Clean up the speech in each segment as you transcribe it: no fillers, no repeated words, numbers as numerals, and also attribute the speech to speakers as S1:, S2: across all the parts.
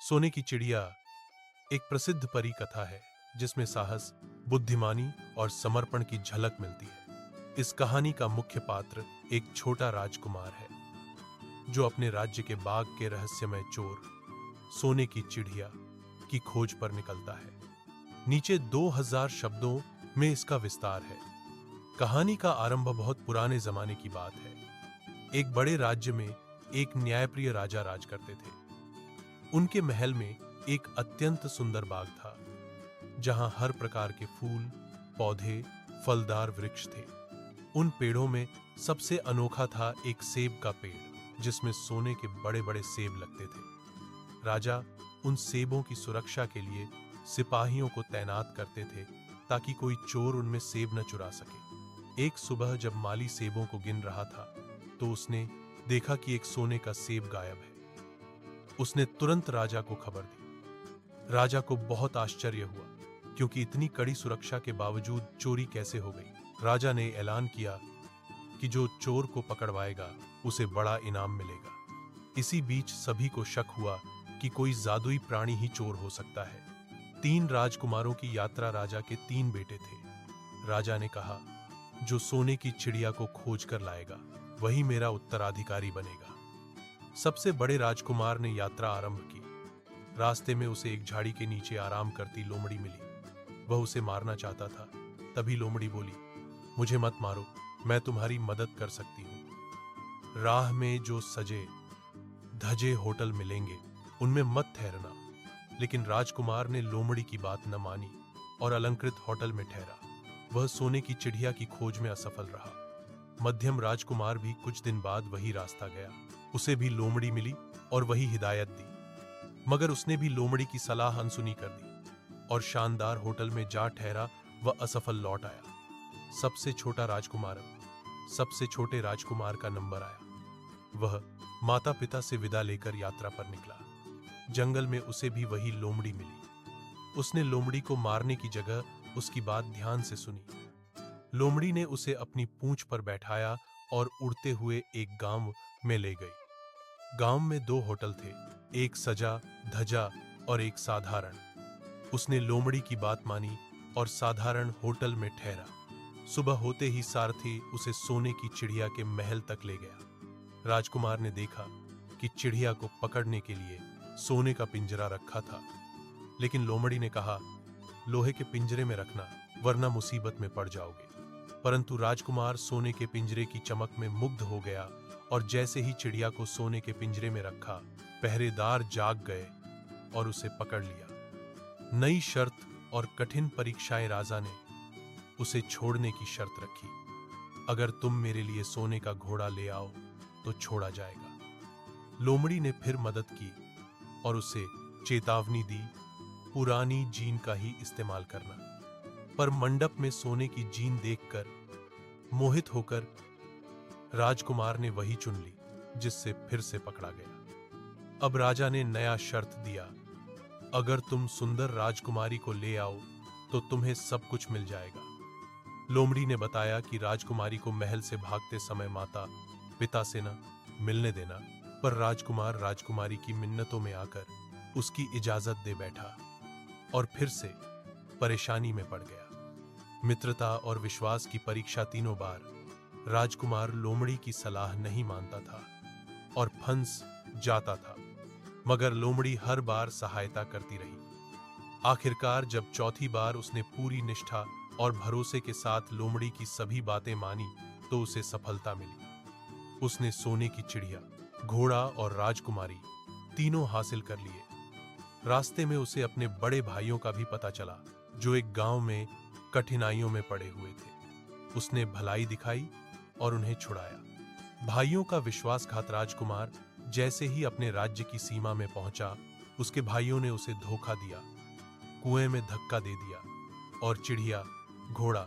S1: सोने की चिड़िया एक प्रसिद्ध परी कथा है जिसमें साहस, बुद्धिमानी और समर्पण की झलक मिलती है। इस कहानी का मुख्य पात्र एक छोटा राजकुमार है जो अपने राज्य के बाग के रहस्यमय चोर सोने की चिड़िया की खोज पर निकलता है। नीचे 2000 शब्दों में इसका विस्तार है। कहानी का आरंभ बहुत पुराने जमाने की बात है। एक बड़े राज्य में एक न्यायप्रिय राजा राज करते थे। उनके महल में एक अत्यंत सुंदर बाग था जहां हर प्रकार के फूल, पौधे, फलदार वृक्ष थे। उन पेड़ों में सबसे अनोखा था एक सेब का पेड़ जिसमें सोने के बड़े बड़े सेब लगते थे। राजा उन सेबों की सुरक्षा के लिए सिपाहियों को तैनात करते थे ताकि कोई चोर उनमें सेब न चुरा सके। एक सुबह जब माली सेबों को गिन रहा था तो उसने देखा कि एक सोने का सेब गायब है। उसने तुरंत राजा को खबर दी। राजा को बहुत आश्चर्य हुआ क्योंकि इतनी कड़ी सुरक्षा के बावजूद चोरी कैसे हो गई। राजा ने ऐलान किया कि जो चोर को पकड़वाएगा उसे बड़ा इनाम मिलेगा। इसी बीच सभी को शक हुआ कि कोई जादुई प्राणी ही चोर हो सकता है। 3 राजकुमारों की यात्रा राजा के 3 बेटे थे। राजा ने कहा, जो सोने की चिड़िया को खोज कर लाएगा वही मेरा उत्तराधिकारी बनेगा। सबसे बड़े राजकुमार ने यात्रा आरंभ की। रास्ते में उसे एक झाड़ी के नीचे आराम करती लोमड़ी मिली। वह उसे मारना चाहता था। तभी लोमड़ी बोली, मुझे मत मारो, मैं तुम्हारी मदद कर सकती हूं। राह में जो सजे धजे होटल मिलेंगे उनमें मत ठहरना। लेकिन राजकुमार ने लोमड़ी की बात न मानी और अलंकृत होटल में ठहरा। वह सोने की चिड़िया की खोज में असफल रहा। मध्यम राजकुमार भी कुछ दिन बाद वही रास्ता गया। उसे भी लोमड़ी मिली और वही हिदायत दी, मगर उसने भी लोमड़ी की सलाह अनसुनी कर दी और शानदार होटल में जा ठहरा। वह असफल लौट आया। सबसे छोटे राजकुमार का नंबर आया। वह माता पिता से विदा लेकर यात्रा पर निकला। जंगल में उसे भी वही लोमड़ी मिली। उसने लोमड़ी को मारने की जगह उसकी बात ध्यान से सुनी। लोमड़ी ने उसे अपनी पूंछ पर बैठाया और उड़ते हुए एक गांव में ले गई। गांव में 2 होटल थे, एक सजा धजा और एक साधारण। उसने लोमड़ी की बात मानी और साधारण होटल में ठहरा। सुबह होते ही सारथी उसे सोने की चिड़िया के महल तक ले गया। राजकुमार ने देखा कि चिड़िया को पकड़ने के लिए सोने का पिंजरा रखा था, लेकिन लोमड़ी ने कहा, लोहे के पिंजरे में रखना वरना मुसीबत में पड़ जाओगे। परंतु राजकुमार सोने के पिंजरे की चमक में मुग्ध हो गया और जैसे ही चिड़िया को सोने के पिंजरे में रखा, पहरेदार जाग गए और उसे पकड़ लिया। नई शर्त और कठिन परीक्षाएं राजा ने उसे छोड़ने की शर्त रखी। अगर तुम मेरे लिए सोने का घोड़ा ले आओ तो छोड़ा जाएगा। लोमड़ी ने फिर मदद की और उसे चेतावनी दी, पुरानी जीन का ही इस्तेमाल करना। पर मंडप में सोने की जीन देखकर मोहित होकर राजकुमार ने वही चुन ली जिससे फिर से पकड़ा गया। अब राजा ने नया शर्त दिया, अगर तुम सुंदर राजकुमारी को ले आओ तो तुम्हें सब कुछ मिल जाएगा। लोमड़ी ने बताया कि राजकुमारी को महल से भागते समय माता पिता से न मिलने देना, पर राजकुमार राजकुमारी की मिन्नतों में आकर उसकी इजाजत दे बैठा और फिर से परेशानी में पड़ गया। मित्रता और विश्वास की परीक्षा तीनों बार राजकुमार लोमड़ी की सलाह नहीं मानता था और फंस जाता था, मगर लोमड़ी हर बार सहायता करती रही। आखिरकार जब चौथी बार उसने पूरी निष्ठा और भरोसे के साथ लोमड़ी की सभी बातें मानी तो उसे सफलता मिली। उसने सोने की चिड़िया, घोड़ा और राजकुमारी तीनों हासिल कर लिए। रास्ते में उसे अपने बड़े भाइयों का भी पता चला जो एक गांव में कठिनाइयों में पड़े हुए थे। उसने भलाई दिखाई और उन्हें छुड़ाया। भाइयों का विश्वासघात राजकुमार जैसे ही अपने राज्य की सीमा में पहुंचा, उसके भाइयों ने उसे धोखा दिया, कुएं में धक्का दे दिया और चिड़िया, घोड़ा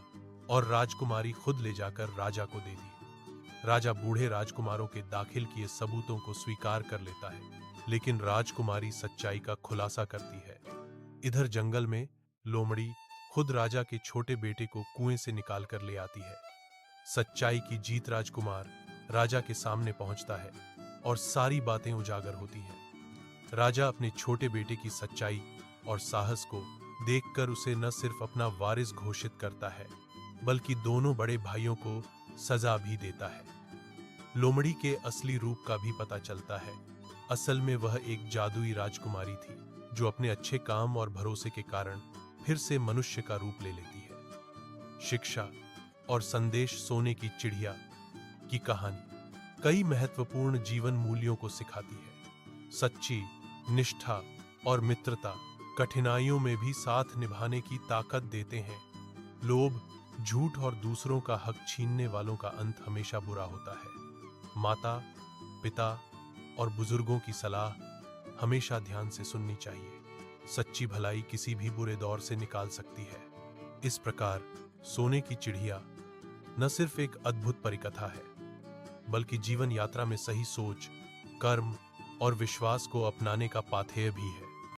S1: और राजकुमारी खुद ले जाकर राजा को दे दी। राजा बूढ़े राजकुमारों के दाखिल किए सबूतों को स्वीकार कर लेता है, लेकिन राजकुमारी सच्चाई का खुलासा करती है। इधर जंगल में लोमड़ी खुद राजा के छोटे बेटे को कुएं से निकाल कर ले आती है। सच्चाई की जीत। राजकुमार राजा के सामने पहुंचता है और सारी बातें उजागर होती हैं। राजा अपने छोटे बेटे की सच्चाई और साहस को देखकर उसे न सिर्फ अपना वारिस घोषित करता है, बल्कि दोनों बड़े भाइयों को सजा भी देता है। लोमड़ी के असली रूप का भी पता चलता है। असल में वह एक जादुई राजकुमारी थी, जो अपने अच्छे काम और भरोसे के कारण फिर से मनुष्य का रूप ले लेती है। शिक्षा और संदेश। सोने की चिड़िया की कहानी कई महत्वपूर्ण जीवन मूल्यों को सिखाती है। सच्ची, निष्ठा और मित्रता कठिनाइयों में भी साथ निभाने की ताकत देते हैं। लोभ, झूठ और दूसरों का हक छीनने वालों का अंत हमेशा बुरा होता है। माता, पिता और बुजुर्गों की सलाह हमेशा ध्यान से सुननी चाहिए। सच्ची भलाई किसी भी बुरे दौर से निकाल सकती है। इस प्रकार सोने की चिड़िया न सिर्फ एक अद्भुत परिकथा है, बल्कि जीवन यात्रा में सही सोच, कर्म और विश्वास को अपनाने का पाथेय भी है।